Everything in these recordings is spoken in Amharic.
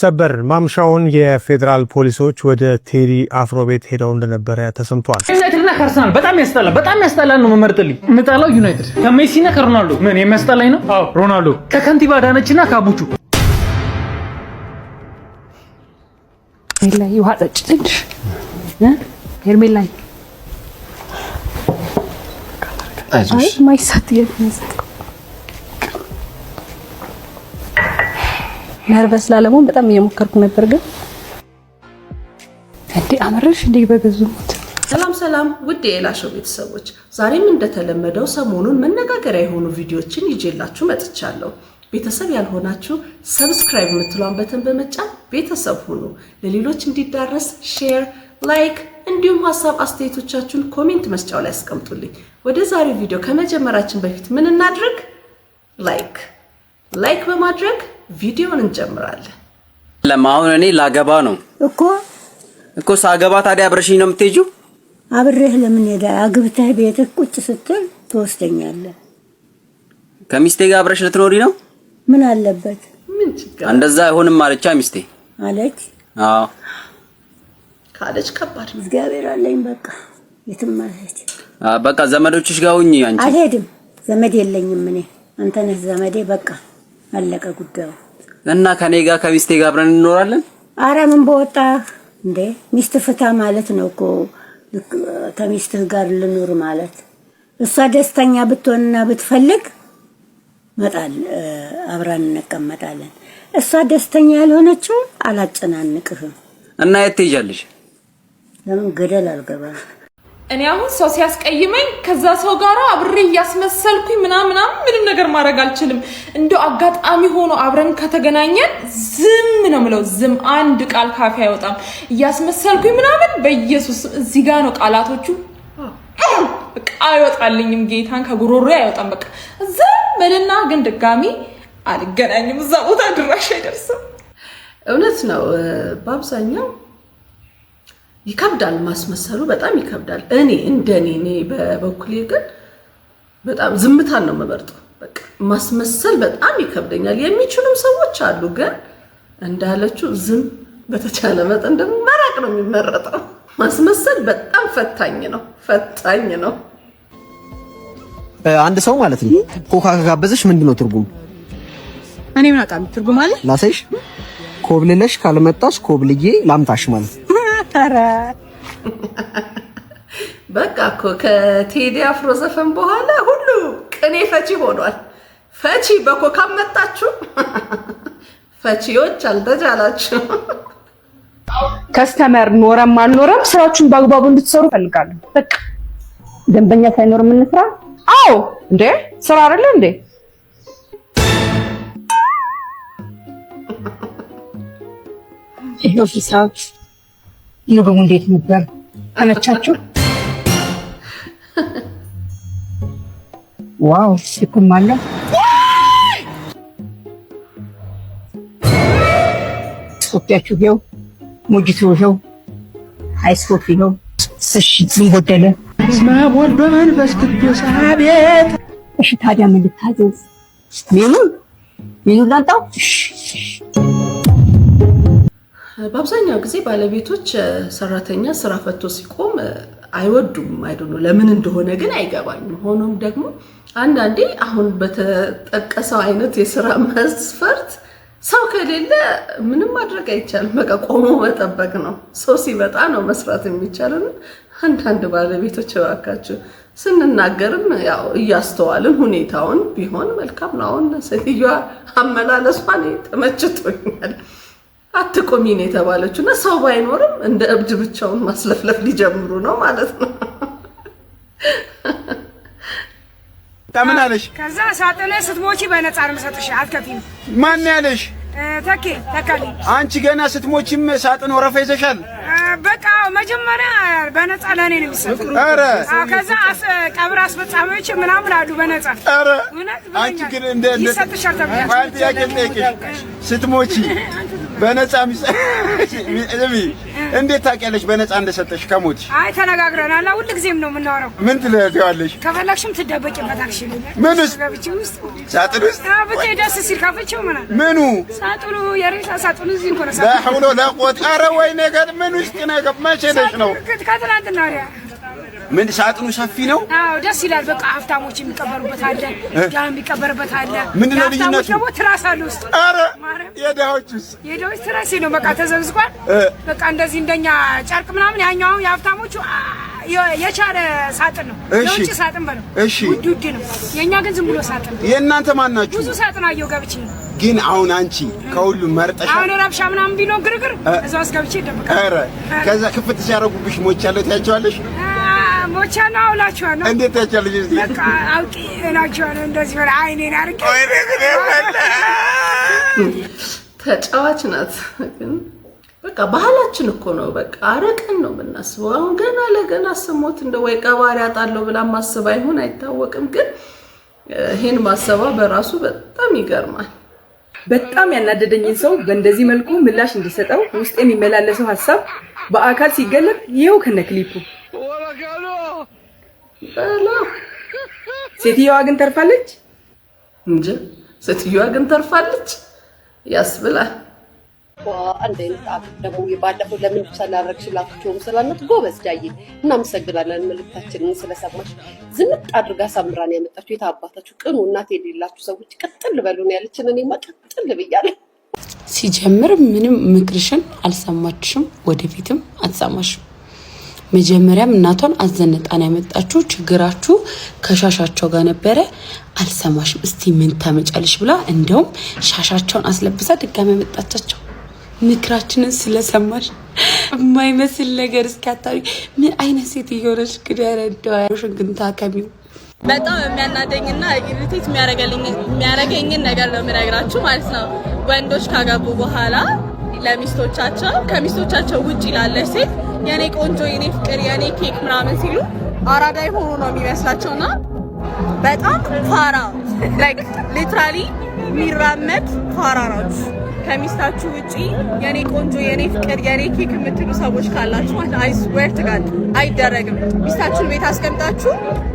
ሰበር ማምሻውን የፌደራል ፖሊሶች ወደ ቴዲ አፍሮ ቤት ሄደው እንደነበረ ተሰምቷል። ዩናይትድና ከአርሰናል በጣም ያስጠላል ነው መመርጥልኝ። የምጠላው ዩናይትድ ከሜሲና ከሮናልዶ ምን የሚያስጠላኝ ነው? አዎ ሮናልዶ ከከንቲባ ዳነችና ካቡቹ ሄርሜላ ይውሃ ጠጭ ትንሽ ሄርሜላ አይ ማይሳት የት ነርቨስ ላለመሆን በጣም እየሞከርኩ ነበር፣ ግን እንዴ አመረሽ እንዴ በገዙት። ሰላም ውድ የኤላሾ ቤተሰቦች፣ ዛሬም እንደተለመደው ሰሞኑን መነጋገሪያ የሆኑ ቪዲዮዎችን ይዤላችሁ መጥቻለሁ። ቤተሰብ ያልሆናችሁ ሰብስክራይብ የምትሏን በተን በመጫን ቤተሰብ ሁኑ። ለሌሎች እንዲዳረስ ሼር፣ ላይክ እንዲሁም ሀሳብ አስተያየቶቻችሁን ኮሜንት መስጫው ላይ አስቀምጡልኝ። ወደ ዛሬው ቪዲዮ ከመጀመራችን በፊት ምን እናድርግ? ላይክ በማድረግ ቪዲዮውን እንጀምራለን። ለማሁን እኔ ላገባ ነው እኮ ሳገባ ታዲያ አብረሽኝ ነው የምትሄጂው? አብሬህ ለምን ሄዳ አግብተህ ቤትህ ቁጭ ስትል ትወስደኛለህ? ከሚስቴ ጋር አብረሽ ልትኖሪ ነው? ምን አለበት? ምን ችግር? እንደዛ አይሆንም ማለቻ ሚስቴ አለች። አዎ ካለች ከባድ ነው። እግዚአብሔር አለኝ በቃ የትም ማለት በቃ ዘመዶችሽ ጋር ሁኚ። አንቺ አልሄድም፣ ዘመድ የለኝም እኔ። አንተ ነህ ዘመዴ። በቃ አለቀ ጉዳዩ። እና ከኔ ጋር ከሚስቴ ጋር አብረን እንኖራለን? አረ ምን በወጣህ እንዴ? ሚስት ፍታ ማለት ነው እኮ ከሚስትህ ጋር ልኑር ማለት። እሷ ደስተኛ ብትሆንና ብትፈልግ መጣል አብረን እንቀመጣለን። እሷ ደስተኛ ያልሆነችው አላጨናንቅህም። እና የት ትሄጃለሽ? ለምን ገደል አልገባም? እኔ አሁን ሰው ሲያስቀይመኝ ከዛ ሰው ጋር አብሬ እያስመሰልኩኝ ምናምን ምንም ነገር ማድረግ አልችልም። እንደው አጋጣሚ ሆኖ አብረን ከተገናኘን ዝም ነው የምለው። ዝም አንድ ቃል ካፌ አይወጣም። እያስመሰልኩኝ ምናምን በኢየሱስ እዚህ ጋር ነው ቃላቶቹ በቃ አይወጣልኝም። ጌታን ከጉሮሮ አይወጣም። በቃ ዝም በልና ግን ድጋሚ አልገናኝም። እዛ ቦታ ድራሽ አይደርስም። እውነት ነው። በአብዛኛው ይከብዳል ማስመሰሉ፣ በጣም ይከብዳል። እኔ በበኩሌ ግን በጣም ዝምታን ነው የምመርጠው። በቃ ማስመሰል በጣም ይከብደኛል። የሚችሉም ሰዎች አሉ፣ ግን እንዳለችው ዝም በተቻለ መጠን እንደማራቅ ነው የሚመረጠው። ማስመሰል በጣም ፈታኝ ነው። አንድ ሰው ማለት ነው ኮካ ከጋበዘሽ ምንድነው ትርጉሙ? እኔ ምን አጣም ትርጉም አለ ላሳይሽ። ኮብልለሽ ካልመጣሽ ኮብልዬ ላምጣሽ ማለት። ኧረ በቃ እኮ ከቴዲ አፍሮ ዘፈን በኋላ ሁሉ ቅኔ ፈቺ ሆኗል። ፈቺ በኮካ መጣችሁ። ፈቺዎች አልተቻላችሁ። ከስተመር ኖረም አልኖረም ስራችሁን በአግባቡ እንድትሰሩ ፈልጋለሁ። በቃ ደንበኛ ሳይኖር ምን ስራ? አዎ እንዴ ስራ አይደለ እንዴ? ይሄው ሂሳብ ምግቡ እንዴት ነበር? አመቻችሁ? ዋው ሲኩም አለ። ስኮፒያችሁ ይኸው፣ ሞጂቶ ይኸው፣ አይስ ኮፊ ይኸው። እሺ ምን ጎደለ? ስማቦል በመንፈስ ቅዱስ አቤት። እሺ ታዲያ ምን ልታዘዝ? ሜኑ ላንጣው? በአብዛኛው ጊዜ ባለቤቶች ሰራተኛ ስራ ፈቶ ሲቆም አይወዱም። አይደሉ ለምን እንደሆነ ግን አይገባኝም። ሆኖም ደግሞ አንዳንዴ አሁን በተጠቀሰው አይነት የስራ መስፈርት ሰው ከሌለ ምንም ማድረግ አይቻልም። በቃ ቆሞ መጠበቅ ነው። ሰው ሲመጣ ነው መስራት የሚቻለው። አንዳንድ ባለቤቶች እባካችሁ ስንናገርም ያው እያስተዋልን ሁኔታውን ቢሆን መልካም ነው። አሁን ሴትዮዋ አመላለሷን ተመችቶኛል። አትቆሚ ነው የተባለችው እና ሰው ባይኖርም እንደ እብድ ብቻውን ማስለፍለፍ ሊጀምሩ ነው ማለት ነው። ታምን አለሽ? ከዛ ሳጥነ ስትሞቺ በነፃ ነው የምሰጥሽ፣ አትከፊም። ማን ያለሽ? ተካሊ አንቺ ገና ስትሞቺም ሳጥን ወረፋ ይዘሻል። በቃ መጀመሪያ በነፃ ለኔ ነው የሚሰጠው። ኧረ ከዛ ቀብር አስፈጻሚዎች ምናምን አሉ በነፃ። ኧረ አንቺ ግን እንደ ይሰጥሻል ተብያለሽ። አንቺ ያከለከሽ ስትሞቺ በነፃ እንዴት ታውቂያለሽ? በነፃ እንደሰጠሽ ከሞትሽ? አይ ተነጋግረናል። ሁሉ ጊዜም ነው የምናወራው። ምን ትለዋለሽ? ከፈለግሽም ትደበቂበታለሽ። ምን ውስጥ? ሳጥን ውስጥ? ብታይ ደስ ሲል ካፈችው ምናምን። ምኑ? ሳጥኑ የሬሳ ሳጥኑ እዚህ እንኳን ሳጥኑ ለሐውሎ ለቆት ኧረ ወይ ነገር ምን ውስጥ ነገር መቼ ነሽ ነው? ከትናንትና ወዲያ ምን ሳጥኑ ሰፊ ነው? አዎ ደስ ይላል። በቃ ሀብታሞች የሚቀበሩበት አለ፣ ድሃ የሚቀበርበት አለ። ምንድን ነው ልዩነቱ? ደግሞ ትራስ አለ ውስጥ። ኧረ የድሃዎቹስ? የድሃዎች ትራስ ነው በቃ ተዘግዝቋል። በቃ እንደዚህ እንደኛ ጨርቅ ምናምን፣ ያኛው የሀብታሞቹ የቻለ ሳጥን ነው። የውጭ ሳጥን በለው ውድ ነው። የኛ ግን ዝም ብሎ ሳጥን ነው። የእናንተ ማን ናችሁ? ብዙ ሳጥን አየሁ ገብቼ። ግን አሁን አንቺ ከሁሉም መርጠሻል። አሁን ረብሻ ምናምን ቢለው ግርግር እዛ ውስጥ ገብቼ ይደብቃል። ኧረ ከዛ ክፍት ሲያደርጉብሽ ሞቻለሁ ትያቸዋለሽ? ሞቻለሁ አውላቸዋለሁ። እንዴት ትያቸዋለሽ? እስኪ በቃ አውቄ እላቸዋለሁ። እንደዚህ በላ አይኔን አድርጌ ተጫዋች ናት ግን በቃ ባህላችን እኮ ነው። በቃ አረቀን ነው የምናስበው። አሁን ገና ለገና ስሞት እንደ ወይ ቀባሪ አጣለው ብላ ማሰብ አይሆን አይታወቅም። ግን ይሄን ማሰባ በራሱ በጣም ይገርማል። በጣም ያናደደኝን ሰው በእንደዚህ መልኩ ምላሽ እንዲሰጠው ውስጥ የሚመላለሰው ሐሳብ በአካል ሲገለጥ ይሄው ከነክሊፑ። ሴትዮዋ ግን ተርፋለች እንጂ ሴትዮዋ ግን ተርፋለች ያስብላል። አንድ አይነት አብት ደግሞ የባለፈው ለምን ሰላረክሽላችሁ ስላልነት ጎበዝ ዳይ እናመሰግናለን። መልእክታችንን ስለሰማሽ ዝምጥ አድርጋ ሳምራን ያመጣችሁ የታባታችሁ ቅኑ እናት የሌላችሁ ሰዎች ቀጥል በሉን ያለችን እኔማ ቀጥል ብያለሁ። ሲጀምር ምንም ምክርሽን አልሰማችሽም፣ ወደፊትም አትሰማሽም። መጀመሪያም እናቷን አዘነጣን ያመጣችሁ ችግራችሁ ከሻሻቸው ጋር ነበረ። አልሰማሽም እስቲ ምን ታመጫለሽ ብላ እንደውም ሻሻቸውን አስለብሳ ድጋሚ ያመጣቻቸው። ምክራችንን ስለሰማሽ የማይመስል ነገር እስካታሪ ምን አይነት ሴት ይሆነሽ ግን ያረዳውሽን ግን ታከሚው። በጣም የሚያናደኝና ኢሪቴት የሚያረገኝን ነገር ነው የምነግራችሁ ማለት ነው። ወንዶች ካገቡ በኋላ ለሚስቶቻቸው ከሚስቶቻቸው ውጪ ላለች ሴት የኔ ቆንጆ፣ የኔ ፍቅር፣ የኔ ኬክ ምናምን ሲሉ አራዳ ሆኖ ነው የሚመስላቸውና በጣም ፋራ ላይክ ሊትራሊ የሚራመድ ፋራ ናችሁ። ከሚስታችሁ ውጪ የኔ ቆንጆ፣ የኔ ፍቅር፣ የኔ ኬክ የምትሉ ሰዎች ካላችሁ ማለት አይ ስዌር ቱ ጋድ አይደረግም። ሚስታችሁን ቤት አስቀምጣችሁ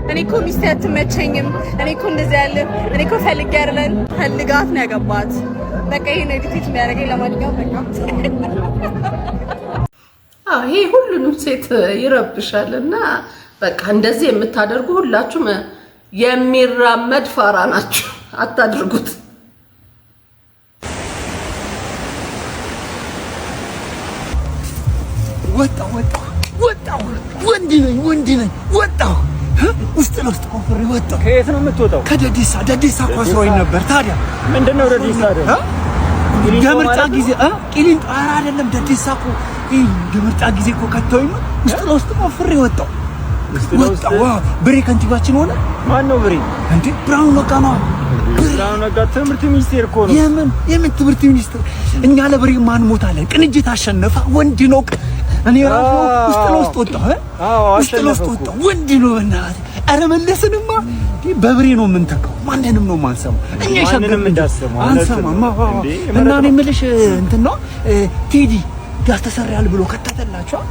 እኔ እኮ ሚስቴ አትመቸኝም፣ እኔ እኮ እንደዚህ ያለ እኔ እኮ ፈልጌ አይደለም ፈልጋት ነው ያገባት። በቃ ይሄ ነው ዲቴት የሚያደርገኝ። ለማንኛውም በቃ ይሄ ሁሉንም ሴት ይረብሻልና በቃ እንደዚህ የምታደርጉ ሁላችሁም የሚራመድ ፋራ ናችሁ። አታድርጉት። ወጣው ወንድ ነኝ ወጣው ውስጥ ለውስጥ ቆፍሬ ወጣው። ከየት ነው የምትወጣው? ከደዴሳ ኳስሮኝ ነበር። ታዲያ ምንድነው ደዴሳ አይደል? የምርጫ ጊዜ ቂሊንጦ ኧረ አይደለም ደዴሳ እኮ የምርጫ ጊዜ እኮ ከተውኝ ውስጥ ለውስጥ ቆፍሬ ወጣው። ብሬ ከንቲባችን ሆነ። ማን ነው ብሬ? እንዴ ብራውን ነጋ ነው። ብራውን ነጋ ትምህርት ሚኒስቴር እኮ ነው። የምን ትምህርት ሚኒስቴር? እኛ ለብሬ ማን ሞታለን? ቅንጅት አሸነፈ። ወንድ ነው። እኔ ራሱ ውስጥ ለውስጥ ወጣሁ። ውስጥ ለውስጥ ወጣሁ። ወንድ ነው። በእናትህ ኧረ መለስንማ በብሬ ነው የምንተካው። ማንንም ነው የማንሰማው። እኛ ማንንም እንዳሰማው አንሰማማ። እና እኔ የምልሽ እንትን ነው ቴዲ ያስተሰርያል ብሎ ከተተላችሁ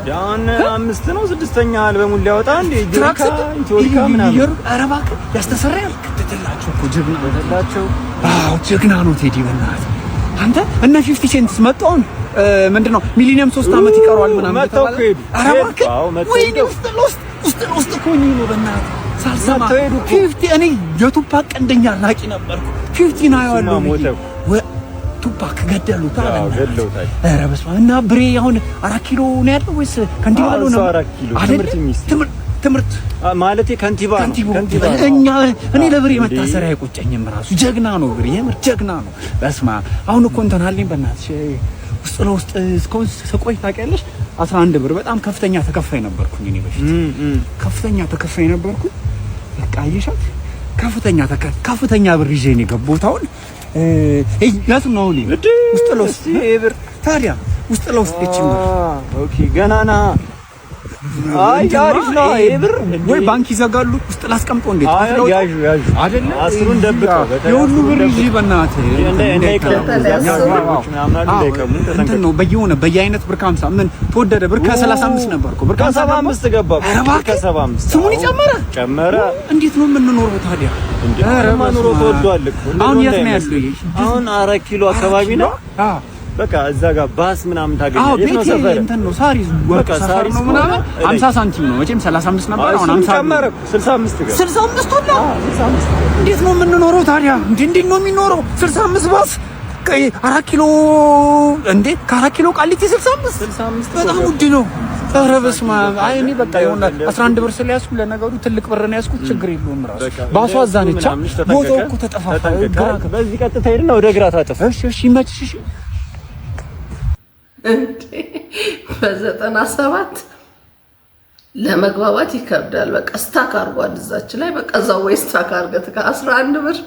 ዳን 5 ነው 6ኛ አልበሙን ሊያወጣ እንዴ ኢትዮካ ምናምን። ኧረ እባክህ ያስተሰርያል ከተተላችሁ እኮ ጀግና ከተተላችሁ። ጀግና ነው ቴዲ በእናትህ። አንተ እነ 50 ሴንትስ መጣውን ምንድነው ሚሊኒየም 3 አመት ይቀረዋል ምናምን መጣው ከሄዱ። ኧረ እባክህ ወይኔ ውስጥ ለውስጥ እኮ ነው በእናትህ ሳልሰማ 50 እኔ የቱፓክ ቀንደኛ አድናቂ ነበርኩ። 50 ነው ያለው ቱፓክ ገደሉት ገደሉታል። ኧረ በስመ አብ። እና ብሬ አሁን 4 ኪሎ ነው ያለው ወይስ ከንቲባ ነው? 4 ኪሎ ትምህርት ማለቴ ከንቲባ እኔ ለብሬ መታሰሪያ አይቆጨኝም። ራሱ ጀግና ነው ብሬ፣ የምር ጀግና ነው። በስመ አብ። አሁን እኮ እንትን አለኝ በእናትሽ ውስጥ ለውስጥ እስካሁን ስቆይ ታውቂያለሽ 11 ብር በጣም ከፍተኛ ተከፋይ ነበርኩኝ እኔ በፊት ከፍተኛ ተከፋይ ነበርኩኝ። በቃ አየሻት ከፍተኛ ብር ይዤ ነው የገባሁት። አሁን ያቱ ነው ውስጥ ለውስጥ ብር ታዲያ ውስጥ ለውስጥ እቺ ኦኬ ገናና አይ አሪፍ ነው ብር ወይ ባንክ ይዘጋሉ ውስጥ ላስቀምጠው እንዴት ያዡ አይደለ አስሩን ደብቀው የሁሉ ብር ይዤ በእናትህ እንትን ነው በየአይነት ብር ከ50 ምን ተወደደ ብር ከ35 ነበርኩ ብር ከ75 ገባ ከ75 ስሙን ጨመረ እንዴት ነው የምንኖረው ታዲያ ኧረ ማኑሮ ተወዷል እኮ አሁን የት ነው ያለው አሁን 4 ኪሎ አካባቢ ነው በቃ እዛ ጋር ባስ ምናምን ታገኛለህ የት ነው ሰፈር እንትን ነው ሳሪዝ ወርቅ ሰፈር ነው ምናምን 50 ሳንቲም ነው መቼም 35 ነበር አሁን 50 ጨመረ 65 ገባ 65 ወላ 65 እንዴት ነው የምንኖረው ታዲያ እንዴት ነው የሚኖረው 65 ባስ 4 ኪሎ እንዴ ከ4 ኪሎ ቃሊቲ 65 በጣም ውድ ነው ኧረ በስመ አብ አይ እኔ በቃ የሆነ 11 ብር ስለያዝኩ ለነገሩ ትልቅ ብር ነው ያዝኩት ችግር የለውም ራሱ ባሷ አዛነቻ ቦታው እኮ ተጠፋፋ በዚህ ቀጥታ ሄድና ወደ ግራ ታጠፍ እሺ ይመችሽ በ97 ለመግባባት ይከብዳል በቃ ስታክ አርጓል እዛች ላይ በቃ እዛው ወይ ስታክ አርገት ከ11 ብር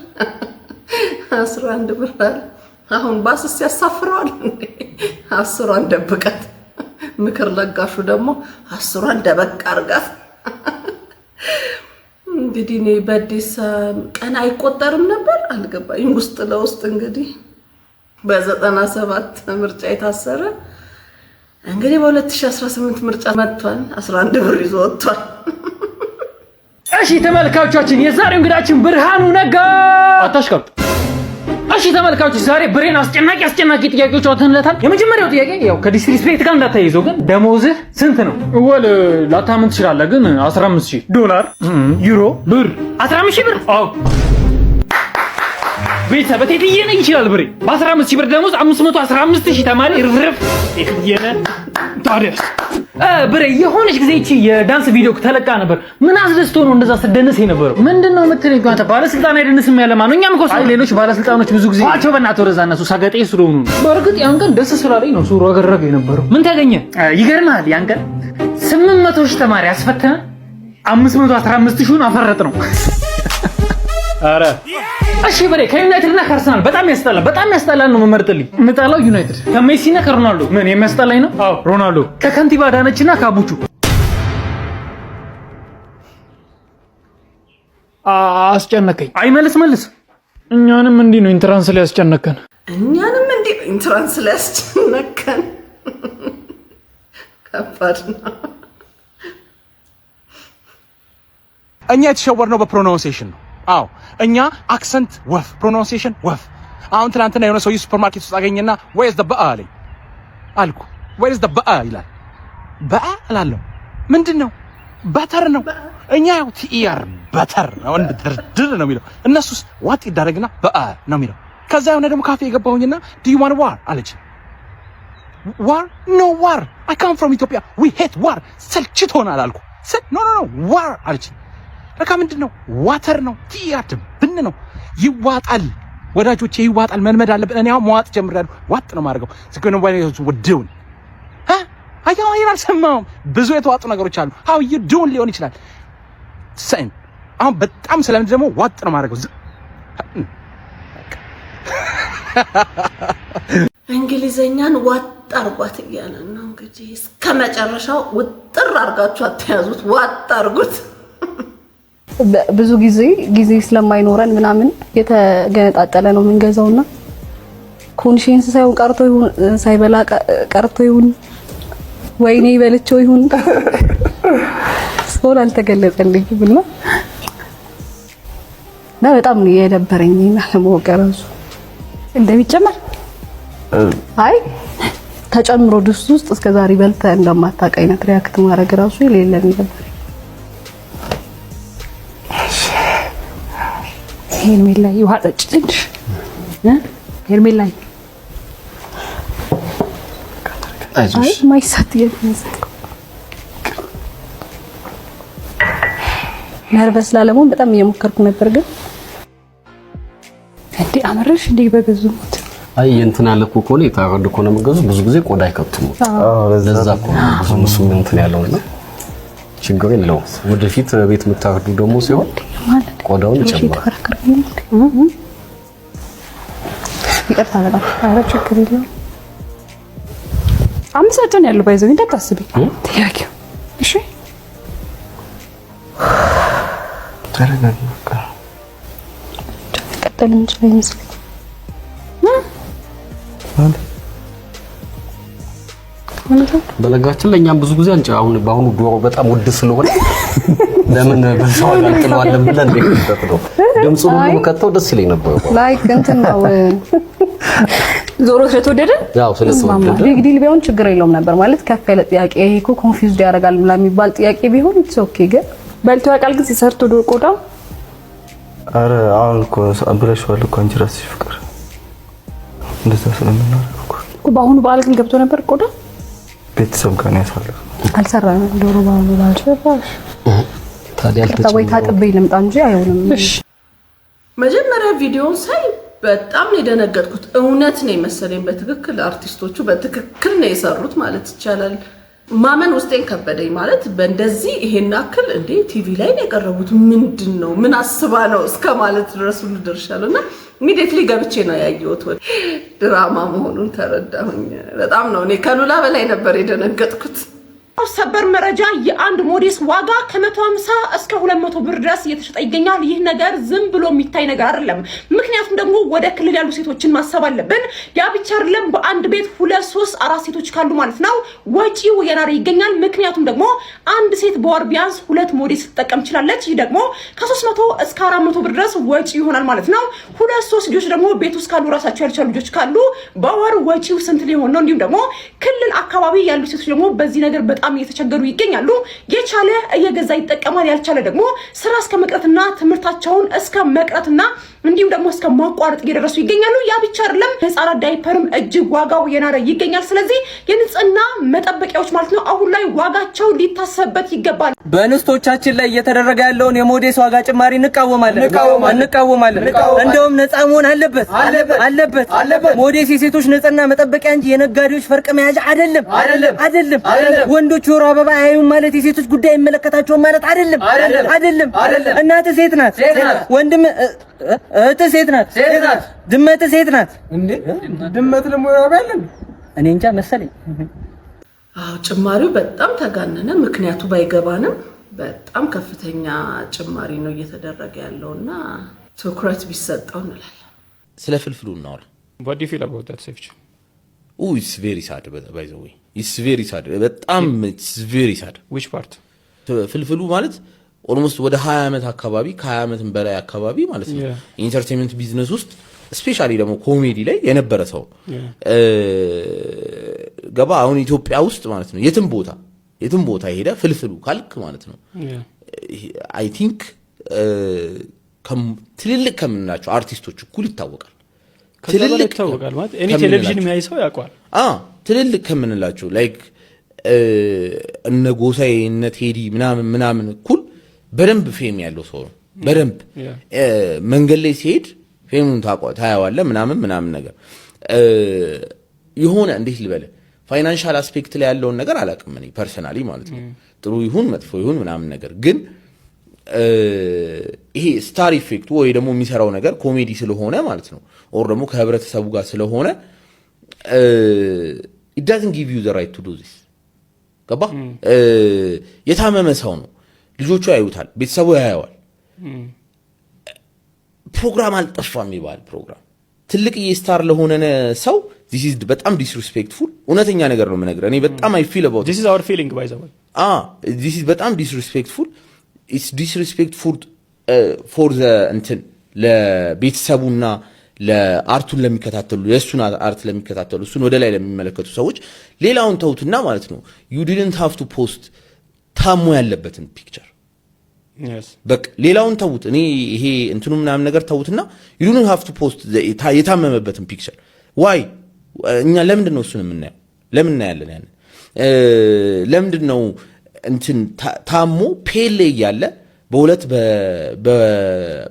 11 ብር አሁን ባስስ ያሳፍረዋል እንዴ 10ን ደብቀት ምክር ለጋሹ ደግሞ 10ን ደበቅ አርጋት እንግዲህ ነው በአዲስ ቀን አይቆጠርም ነበር አልገባኝ ውስጥ ለውስጥ እንግዲህ በ97 ምርጫ የታሰረ እንግዲህ በ2018 ምርጫ መጥቷል 11 ብር ይዞ ወጥቷል እሺ ተመልካቾቻችን የዛሬው እንግዳችን ብርሃኑ ነጋ አታሽከብ እሺ ተመልካቾች ዛሬ ብሬን አስጨናቂ ጥያቄዎች አውጥተንለታል የመጀመሪያው ጥያቄ ያው ከዲስሪስፔክት ጋር እንዳታይዘው ግን ደሞዝህ ስንት ነው ወል ላታምን ትችላለህ ግን $15000 ዩሮ ብር 15000 ብር አዎ ቤተሰብ በቴትየነ ይችላል ብሬ በ15000 ብር ደሞዝ 515000 ተማሪ ርፍርፍ የነ ታዲያስ ብሬ የሆነች ጊዜ እቺ የዳንስ ቪዲዮ ተለቃ ነበር ምን አስደስቶ ነው እንደዛ ስደንስ የነበረው ምንድነው የምትለኝ አንተ ባለስልጣን አይደንስም ያለ ማን ነው እኛም እኮ ሌሎች ባለስልጣኖች ብዙ ጊዜ አቸው በእናትህ ወረዛ እነሱ ሳገጤ ስለሆኑ በርግጥ ያን ቀን ደስ ስላለኝ ነው ሱሩ አገረገ የነበረው ምን ታገኘ ይገርማል ያን ቀን 800000 ተማሪ አስፈተነ 515000ን አፈረጥ ነው አረ እሺ ብሬ ከዩናይትድ እና ከአርሰናል በጣም ያስጠላል ነው መመርጥልኝ ምጣላው ዩናይትድ ከሜሲ እና ከሮናልዶ ምን የሚያስጠላኝ ነው አዎ ሮናልዶ ከከንቲባ ዳነችና ካቡቹ አስጨነቀኝ አይመልስ እኛንም እንዲህ ነው ኢንትራንስ ላይ ያስጨነቀን ከባድ ነው እኛ የተሸወርነው በፕሮናንሴሽን ነው አዎ እኛ አክሰንት ወፍ ፕሮናንሴሽን ወፍ አሁን ትናንትና የሆነ ሰው ሱፐርማርኬት ውስጥ አገኘና where's the ba'a አለኝ አልኩ where's the ba'a ይላል ba'a አላለሁ ምንድነው በተር ነው እኛ ያው ቲኢአር በተር ነው እንድድር ነው የሚለው እነሱስ ዋጥ ይዳረግና ba'a ነው የሚለው ከዛ የሆነ ደግሞ ካፌ የገባሁኝና do you want war አለች war no war I come from Ethiopia we hate war ሰልችቶናል አልኩ no war አለች ለካ ምንድነው ዋተር ነው ቲያት ብን ነው ይዋጣል ወዳጆቼ ይዋጣል መልመድ አለብን እኔ አሁን መዋጥ ጀምራለሁ ዋጥ ነው ማድረገው ስከነ ወይስ ወደውን አያው አልሰማሁም ብዙ የተዋጡ ነገሮች አሉ how you doing ሊሆን ይችላል ሰን አሁን በጣም ስለምን ደግሞ ዋጥ ነው ማድረገው እንግሊዘኛን ዋጥ አርጓት እያለ ነው እንግዲህ እስከመጨረሻው ውጥር አርጋችሁ አትያዙት ዋጥ አርጉት ብዙ ጊዜ ስለማይኖረን ምናምን የተገነጣጠለ ነው የምንገዛውና ኮንሽንስ ሳይሆን ቀርቶ ይሁን ሳይበላ ቀርቶ ይሁን ወይኔ ይበልቸው ይሁን ሶል አልተገለጸልኝም እና በጣም ነው የደበረኝና ለሞቀረሱ እንደሚጨመር አይ ተጨምሮ ድስት ውስጥ እስከዛሬ በልተ እንደማታውቅ አይነት ሪያክት ማድረግ ራሱ የሌለን ነበር ሄርሜላ ይውሃ ጠጭ ትንሽ ሄርሜላ አይዞሽ ማይሳት የምንሰጥ ነርቨስ ላለመሆን በጣም እየሞከርኩ ነበር ግን እንዴ አመረሽ እንዴ በገዙት አይ እንትን አለ እኮ ኮኔ ታረድ እኮ ነው የምገዙ ብዙ ጊዜ ቆዳ አይከቱም ለዛ እኮ ብዙ ሙስሊም እንትን ያለውና ችግር የለውም ወደፊት ቤት የምታርዱ ደግሞ ሲሆን ቆዳውን ይጨምራል ይቅርታ በጣም ኧረ ችግር የለውም አምሳጭን ያለው ባይዘው እንዳታስቢ ጥያቄው እሺ ተረጋጋ። ቀጥል እንጂ አይመስልም በነገራችን ላይ እኛም ብዙ ጊዜ አሁን በአሁኑ ዶሮ በጣም ውድ ስለሆነ ለምን በሰው አላልጥለዋለን ብለን እንደከተት ነው ድምፁን ሁሉ ከተው ደስ ይለኝ ነበር። ላይክ እንትን ነው ዞሮ ስለተወደደ ያው ስለተወደደ ቢግ ዲል ቢሆን ችግር የለውም ነበር ማለት ከፍ ያለ ጥያቄ ይሄ እኮ ኮንፊውዝድ ያደርጋል ብላ የሚባል ጥያቄ ቢሆን ኢትስ ኦኬ። ግን በልቶ ያውቃል ግን ሲሰርቶ ዶሮ ቆዳ አረ አሁን እኮ አብረሽዋል እኮ አንቺ ራስሽ ፍቅር እንደዛ ስለምናደርግ እኮ በአሁኑ በዓል ግን ገብቶ ነበር ቆዳ ቤተሰብ ጋር ነው ያሳለፈው። አልሰራም ዶሮ በዓሉ ባልሸፋሽ ታዲያ ወይ ታጥቤ ልምጣ እንጂ አይሆንም። መጀመሪያ ቪዲዮውን ሳይ በጣም ነው የደነገጥኩት። እውነት ነው መሰለኝ በትክክል አርቲስቶቹ በትክክል ነው የሰሩት ማለት ይቻላል። ማመን ውስጤን ከበደኝ ማለት በእንደዚህ ይሄን አክል እንዴ ቲቪ ላይ ነው የቀረቡት ምንድነው ምን አስባ ነው እስከ ማለት ድረስ ሁሉ ደርሻለሁና ኢሚዲየትሊ ገብቼ ነው ያየሁት። ድራማ መሆኑን ተረዳሁኝ። በጣም ነው እኔ ከሉላ በላይ ነበር የደነገጥኩት። ሰበር መረጃ የአንድ ሞዴስ ዋጋ ከ150 እስከ 200 ብር ድረስ እየተሸጠ ይገኛል። ይህ ነገር ዝም ብሎ የሚታይ ነገር አይደለም። ምክንያቱም ደግሞ ወደ ክልል ያሉ ሴቶችን ማሰብ አለብን። ያ ብቻ አይደለም፣ በአንድ ቤት 2 3 4 ሴቶች ካሉ ማለት ነው ወጪው የናረ ይገኛል። ምክንያቱም ደግሞ አንድ ሴት በወር ቢያንስ 2 ሞዴስ ልትጠቀም ትችላለች። ይህ ደግሞ ከ300 እስከ 400 ብር ድረስ ወጪ ይሆናል ማለት ነው። 2 3 ልጆች ደግሞ ቤት ውስጥ ካሉ ራሳቸው ያልቻሉ ልጆች ካሉ በወር ወጪው ስንት ሊሆን ነው? እንዲሁም ደግሞ ክልል አካባቢ ያሉ ሴቶች ደግሞ በዚህ ነገር በጣም እየተቸገሩ ይገኛሉ። የቻለ እየገዛ ይጠቀማል፣ ያልቻለ ደግሞ ስራ እስከ መቅረትና ትምህርታቸውን እስከ መቅረትና እንዲሁም ደግሞ እስከ ማቋረጥ እየደረሱ ይገኛሉ። ያ ብቻ አይደለም፣ ህፃናት ዳይፐርም እጅግ ዋጋው የናረ ይገኛል። ስለዚህ የንጽህና መጠበቂያዎች ማለት ነው አሁን ላይ ዋጋቸው ሊታሰብበት ይገባል። በእንስቶቻችን ላይ እየተደረገ ያለውን የሞዴስ ዋጋ ጭማሪ እንቃወማለን። እንደውም ነፃ መሆን አለበት። ሞዴስ የሴቶች ንጽህና መጠበቂያ እንጂ የነጋዴዎች ፈርቅ መያዣ አይደለም። ወንዶች ወር አበባ አያዩም ማለት የሴቶች ጉዳይ አይመለከታቸውም ማለት አይደለም። እናት ሴት ናት፣ ወንድም እህት ሴት ናት፣ ድመት ሴት ናት። እንዴ ድመት ለሞ ያባለን እኔ እንጃ መሰለኝ። አዎ ጭማሪው በጣም ተጋነነ። ምክንያቱ ባይገባንም በጣም ከፍተኛ ጭማሪ ነው እየተደረገ ያለውና ትኩረት ቢሰጠው እንላለን። ስለ ፍልፍሉ እናወራ። what do you feel about that section? Oh, it's very sad by the way. It's very sad. በጣም it's very sad. which part? ፍልፍሉ ማለት ኦልሞስት ወደ 20 ዓመት አካባቢ ከ20 ዓመትም በላይ አካባቢ ማለት ነው ኢንተርቴይንመንት ቢዝነስ ውስጥ ስፔሻሊ ደግሞ ኮሜዲ ላይ የነበረ ሰው ገባ። አሁን ኢትዮጵያ ውስጥ ማለት ነው የትም ቦታ ሄደ ፍልፍሉ ካልክ ማለት ነው አይ ቲንክ ትልልቅ ከምንላቸው አርቲስቶች እኩል ይታወቃል። ትልልቅ ይታወቃል ማለት እኔ ቴሌቪዥን የሚያይ ሰው ያውቃል። ትልልቅ ከምንላቸው ላይክ እነ ጎሳዬ እነ ቴዲ ምናምን እኩል በደንብ ፌም ያለው ሰው ነው። በደንብ መንገድ ላይ ሲሄድ ፌሙን ታያዋለህ ምናምን ነገር የሆነ እንዴት ልበለ ፋይናንሻል አስፔክት ላይ ያለውን ነገር አላውቅም እኔ ፐርሰናሊ ማለት ነው ጥሩ ይሁን መጥፎ ይሁን ምናምን ነገር ግን ይሄ ስታር ኢፌክቱ ወይ ደግሞ የሚሰራው ነገር ኮሜዲ ስለሆነ ማለት ነው ኦር ደግሞ ከህብረተሰቡ ጋር ስለሆነ it doesn't give you the right to do this ገባ። የታመመ ሰው ነው፣ ልጆቹ ያዩታል፣ ቤተሰቡ ያያዋል። ፕሮግራም አልጠፋም ይባል ፕሮግራም ትልቅ የስታር ለሆነ ሰው this is በጣም disrespectful እውነተኛ ነገር ነው የምነግርህ እኔ በጣም I feel about this is our feeling by the way this is በጣም disrespectful it's disrespectful for the እንትን ለቤተሰቡና ለአርቱን ለሚከታተሉ የሱን አርት ለሚከታተሉ እሱን ወደ ላይ ለሚመለከቱ ሰዎች ሌላውን ተውትና ማለት ነው you didn't have to post ታሞ ያለበትን ፒክቸር በቃ ሌላውን ተውት። እኔ ይሄ እንትኑ ምናምን ነገር ተውትና you didn't have to post የታመመበትን ፒክቸር why እኛ ለምንድን ነው እሱን የምናየው? ለምን እናያለን? ያን ለምንድን ነው እንትን ታሞ ፔሌ ያለ በሁለት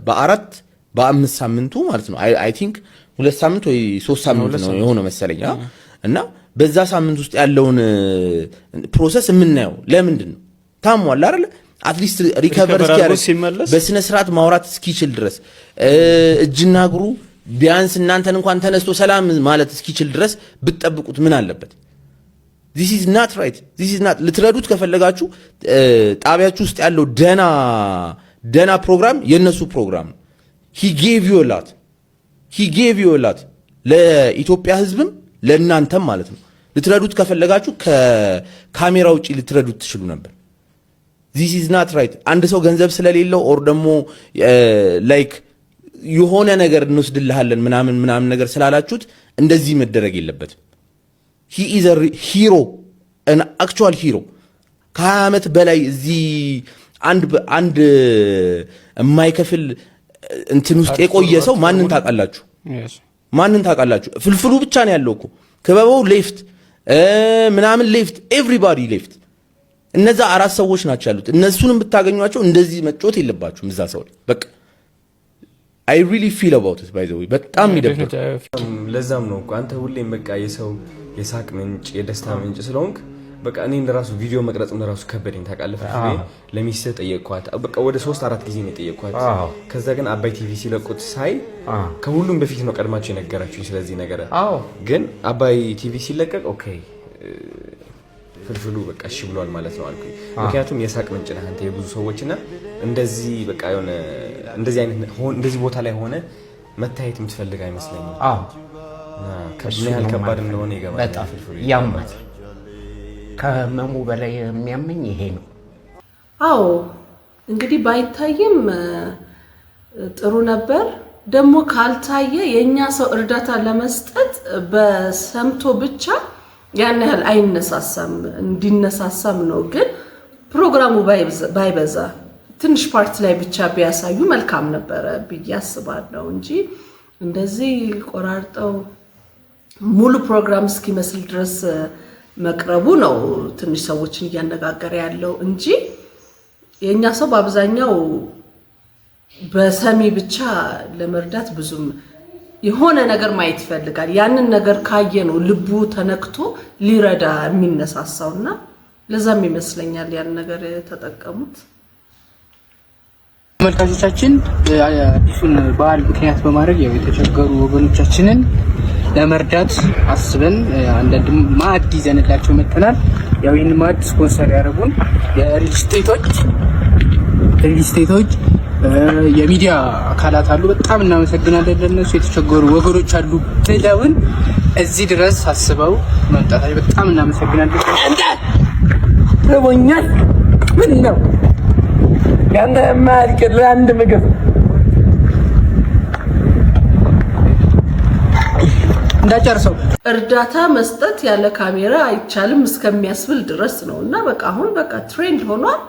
በአራት በ5 ሳምንቱ ማለት ነው አይ ቲንክ 2 ሳምንት ወይ 3 ሳምንት ነው የሆነ መሰለኝ እና በዛ ሳምንት ውስጥ ያለውን ፕሮሰስ የምናየው ለምንድን ነው? ታሟል አይደል? አትሊስት ሪከቨር እስኪያደርግ በስነ ስርዓት ማውራት እስኪችል ድረስ እጅና እግሩ ቢያንስ እናንተን እንኳን ተነስቶ ሰላም ማለት እስኪችል ድረስ ብትጠብቁት ምን አለበት? this is not right. this is not ልትረዱት ከፈለጋችሁ ጣቢያችሁ ውስጥ ያለው ደና ፕሮግራም የነሱ ፕሮግራም ነው። he gave you a lot ለኢትዮጵያ ህዝብም ለእናንተም ማለት ነው። ልትረዱት ከፈለጋችሁ ከካሜራ ውጪ ልትረዱት ትችሉ ነበር። this is not right። አንድ ሰው ገንዘብ ስለሌለው or ደግሞ ላይክ የሆነ ነገር እንወስድልሃለን ምናምን ነገር ስላላችሁት እንደዚህ መደረግ የለበትም። he is a hero, an actual hero። ከ20 ዓመት በላይ እዚህ አንድ የማይከፍል እንትን ውስጥ የቆየ ሰው ማንን ታውቃላችሁ? ፍልፍሉ ብቻ ነው ያለው እኮ ክበበው ሌፍት ምናምን ሌፍት ኤቭሪባዲ ሌፍት። እነዛ 4 ሰዎች ናቸው ያሉት። እነሱንም ብታገኟቸው እንደዚህ መጮት የለባችሁም እዛ ሰው ላይ በቃ I really feel about it by the way በጣም ይደብራል። ለዛም ነው እኮ አንተ ሁሌም በቃ የሰው የሳቅ ምንጭ የደስታ ምንጭ ስለሆንክ በቃ እኔ እንደራሱ ቪዲዮ መቅረጽም እንደራሱ ከበደኝ ታውቃለህ። ለሚስት ጠየቅኳት በቃ ወደ 3-4 ጊዜ ነው ጠየቅኳት። ከዛ ግን አባይ ቲቪ ሲለቁት ሳይ ከሁሉም በፊት ነው ቀድማቸው የነገራችሁኝ ስለዚህ ነገር። ግን አባይ ቲቪ ሲለቀቅ ኦኬ ፍልፍሉ በቃ እሺ ብሏል ማለት ነው አልኩኝ። ምክንያቱም የሳቅ ምንጭ ነህ አንተ የብዙ ሰዎችና እንደዚህ በቃ የሆነ እንደዚህ ቦታ ላይ ሆነ መታየት የምትፈልግ አይመስለኝም። ምን ያህል ከባድ እንደሆነ ይገባል። በጣም ያማል። ከመሙ በላይ የሚያመኝ ይሄ ነው። አዎ እንግዲህ ባይታይም ጥሩ ነበር። ደግሞ ካልታየ የኛ ሰው እርዳታ ለመስጠት በሰምቶ ብቻ ያን ያህል አይነሳሳም። እንዲነሳሳም ነው። ግን ፕሮግራሙ ባይበዛ ትንሽ ፓርት ላይ ብቻ ቢያሳዩ መልካም ነበረ ብዬ አስባለሁ እንጂ እንደዚህ ቆራርጠው ሙሉ ፕሮግራም እስኪመስል ድረስ መቅረቡ ነው ትንሽ ሰዎችን እያነጋገረ ያለው እንጂ የኛ ሰው በአብዛኛው በሰሚ ብቻ ለመርዳት ብዙም የሆነ ነገር ማየት ይፈልጋል። ያንን ነገር ካየ ነው ልቡ ተነክቶ ሊረዳ የሚነሳሳውና ለዛም ይመስለኛል ያን ነገር ተጠቀሙት። ተመልካቾቻችን አዲሱን በዓል ምክንያት በማድረግ የተቸገሩ ወገኖቻችንን ለመርዳት አስበን አንዳንድ ማዕድ ይዘንላቸው መጥተናል። ያው ይህን ማዕድ ስፖንሰር ያደረጉን የሪል ስቴቶች የሚዲያ አካላት አሉ። በጣም እናመሰግናለን ለነሱ። የተቸገሩ ወገኖች አሉ ብለውን እዚህ ድረስ አስበው መምጣታቸው በጣም እናመሰግናለን። ረቦኛል ምን ነው ያንተ ማልክ ለአንድ ምግብ እንዳጨርሰው እርዳታ መስጠት ያለ ካሜራ አይቻልም እስከሚያስብል ድረስ ነውና በቃ አሁን በቃ ትሬንድ ሆኗል።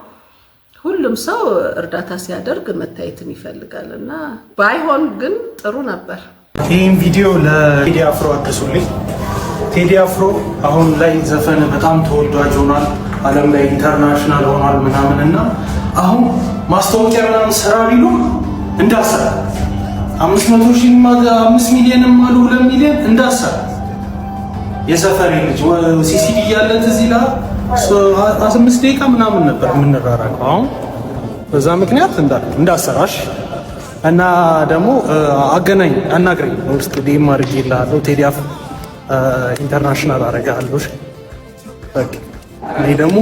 ሁሉም ሰው እርዳታ ሲያደርግ መታየትን ይፈልጋልና ባይሆን ግን ጥሩ ነበር። ይህን ቪዲዮ ለቴዲ አፍሮ አድርሱልኝ። ቴዲ አፍሮ አሁን ላይ ዘፈን በጣም ተወዳጅ ሆኗል፣ ዓለም ላይ ኢንተርናሽናል ሆኗል ምናምንና አሁን ማስታወቂያ ምናምን ስራ ቢሉ እንዳሰራ 500,000 ሚሊዮንም አሉ 2 ሚሊዮን እንዳሰራ የሰፈሬ ልጅ ሲሲዲ ያለ እዚህ ላይ 15 ደቂቃ ምናምን ነበር የምንራራቀው። አሁን በዛ ምክንያት እንዳሰራሽ እና ደግሞ አናግረኝ ውስጥ ዲም አድርጌልሃለሁ። ቴዲ አፍሮ ኢንተርናሽናል አደርግሃለሁ። በቃ እኔ ደግሞ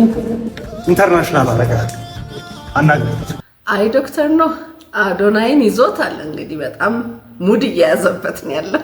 ኢንተርናሽናል አደርግሃለሁ። አናግረኝ። አይ ዶክተር ነው አዶናይን ይዞታል እንግዲህ በጣም ሙድ እየያዘበት ነው ያለው።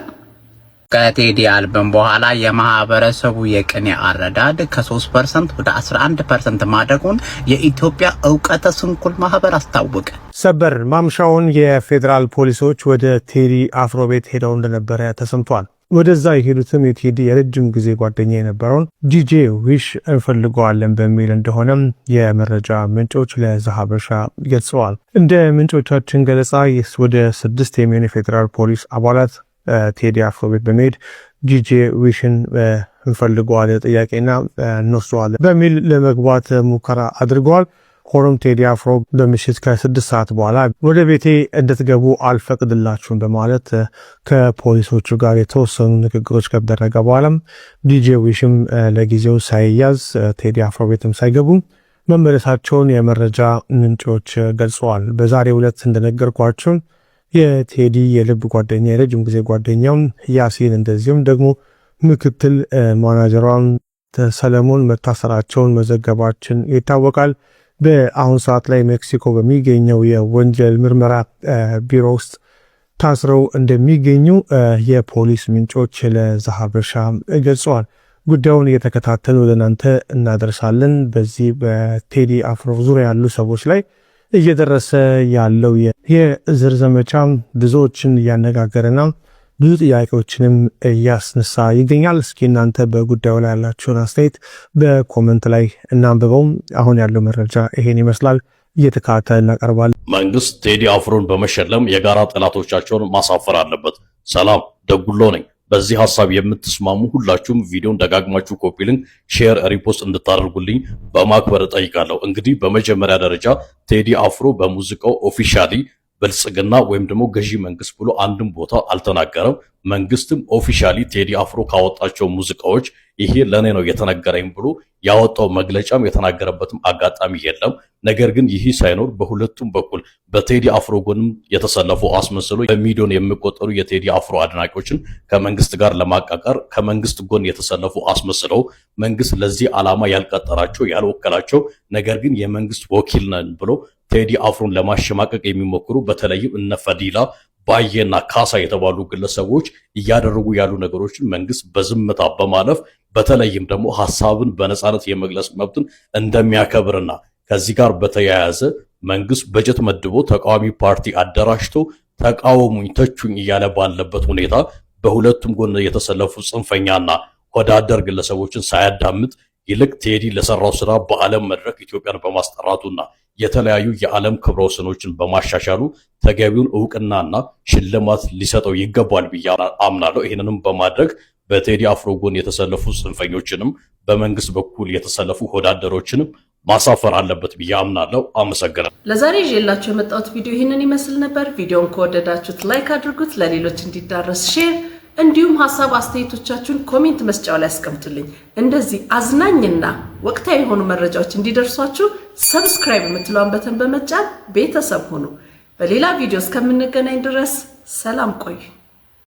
ከቴዲ አልበም በኋላ የማህበረሰቡ የቅኔ አረዳድ ከ3% ወደ 11% ማደጉን የኢትዮጵያ ዕውቀተ ስንኩል ማህበር አስታወቀ። ሰበር ማምሻውን የፌዴራል ፖሊሶች ወደ ቴዲ አፍሮ ቤት ሄደው እንደነበረ ተሰምቷል። ወደዛ የሄዱትም የቴዲ የረጅም ጊዜ ጓደኛ የነበረውን ዲጄ ዊሽ እንፈልገዋለን በሚል እንደሆነም የመረጃ ምንጮች ለዛሀበሻ ገልጸዋል። እንደ ምንጮቻችን ገለጻ ወደ 6 የሚሆኑ የፌዴራል ፖሊስ አባላት ቴዲ አፍሮ ቤት በመሄድ ዲጄ ዊሽን እንፈልገዋለን ጥያቄና እንወስደዋለን በሚል ለመግባት ሙከራ አድርገዋል። ሆኖም ቴዲ አፍሮ በምሽት ከ6 ሰዓት በኋላ ወደ ቤቴ እንድትገቡ አልፈቅድላችሁም በማለት ከፖሊሶቹ ጋር የተወሰኑ ንግግሮች ከተደረገ በኋላም ዲጄ ዊሽም ለጊዜው ሳይያዝ ቴዲ አፍሮ ቤትም ሳይገቡ መመለሳቸውን የመረጃ ምንጮች ገልጸዋል። በዛሬው ዕለት እንደነገርኳቸው የቴዲ የልብ ጓደኛ የረጅም ጊዜ ጓደኛው ያሲን እንደዚሁም ደግሞ ምክትል ማናጀሯን ሰለሞን መታሰራቸውን መዘገባችን ይታወቃል። በአሁን ሰዓት ላይ ሜክሲኮ በሚገኘው የወንጀል ምርመራ ቢሮ ውስጥ ታስረው እንደሚገኙ የፖሊስ ምንጮች ለዛሀበሻ ገልጸዋል። ጉዳዩን እየተከታተሉ ለናንተ እናደርሳለን። በዚህ በቴዲ አፍሮ ዙሪያ ያሉ ሰዎች ላይ እየደረሰ ያለው የእስር ዘመቻ ብዙዎችን እያነጋገረና ብዙ ጥያቄዎችንም እያስነሳ ይገኛል። እስኪ እናንተ በጉዳዩ ላይ ያላችሁን አስተያየት በኮመንት ላይ እናንብበው። አሁን ያለው መረጃ ይሄን ይመስላል። እየተከታተልን እናቀርባለን። መንግስት ቴዲ አፍሮን በመሸለም የጋራ ጠላቶቻቸውን ማሳፈር አለበት። ሰላም ደጉሎ ነኝ። በዚህ ሐሳብ የምትስማሙ ሁላችሁም ቪዲዮን ደጋግማችሁ ኮፒ ሊንክ፣ ሼር፣ ሪፖስት እንድታደርጉልኝ በማክበር ጠይቃለሁ። እንግዲህ በመጀመሪያ ደረጃ ቴዲ አፍሮ በሙዚቃው ኦፊሻሊ ብልጽግና ወይም ደግሞ ገዢ መንግስት ብሎ አንድም ቦታ አልተናገረም። መንግስትም ኦፊሻሊ ቴዲ አፍሮ ካወጣቸው ሙዚቃዎች ይሄ ለኔ ነው የተነገረኝ ብሎ ያወጣው መግለጫም የተናገረበትም አጋጣሚ የለም። ነገር ግን ይህ ሳይኖር በሁለቱም በኩል በቴዲ አፍሮ ጎንም የተሰለፉ አስመስሎ በሚሊዮን የሚቆጠሩ የቴዲ አፍሮ አድናቂዎችን ከመንግስት ጋር ለማቃቀር ከመንግስት ጎን የተሰለፉ አስመስለው መንግስት ለዚህ ዓላማ ያልቀጠራቸው ያልወከላቸው ነገር ግን የመንግስት ወኪል ነን ብሎ ቴዲ አፍሮን ለማሸማቀቅ የሚሞክሩ በተለይም እነ ፈዲላ ባየና ካሳ የተባሉ ግለሰቦች እያደረጉ ያሉ ነገሮችን መንግስት በዝምታ በማለፍ በተለይም ደግሞ ሐሳብን በነጻነት የመግለጽ መብትን እንደሚያከብርና ከዚህ ጋር በተያያዘ መንግስት በጀት መድቦ ተቃዋሚ ፓርቲ አደራጅቶ ተቃወሙኝ ተቹኝ እያለ ባለበት ሁኔታ በሁለቱም ጎን የተሰለፉ ጽንፈኛና ወዳደር ግለሰቦችን ሳያዳምጥ ይልቅ ቴዲ ለሰራው ስራ በዓለም መድረክ ኢትዮጵያን በማስጠራቱና የተለያዩ የዓለም ክብረ ወሰኖችን በማሻሻሉ ተገቢውን ዕውቅናና ሽልማት ሊሰጠው ይገባል ብዬ አምናለሁ። ይህንንም በማድረግ በቴዲ አፍሮ ጎን የተሰለፉ ጽንፈኞችንም በመንግስት በኩል የተሰለፉ ወዳደሮችንም ማሳፈር አለበት ብዬ አምናለሁ። አመሰግናለሁ። ለዛሬ ይዤላችሁ የመጣሁት ቪዲዮ ይህንን ይመስል ነበር። ቪዲዮውን ከወደዳችሁት ላይክ አድርጉት፣ ለሌሎች እንዲዳረስ ሼር፣ እንዲሁም ሀሳብ አስተያየቶቻችሁን ኮሜንት መስጫው ላይ አስቀምጡልኝ። እንደዚህ አዝናኝና ወቅታዊ የሆኑ መረጃዎች እንዲደርሷችሁ ሰብስክራይብ የምትለዋን በተን በመጫን ቤተሰብ ሁኑ። በሌላ ቪዲዮ እስከምንገናኝ ድረስ ሰላም ቆዩ።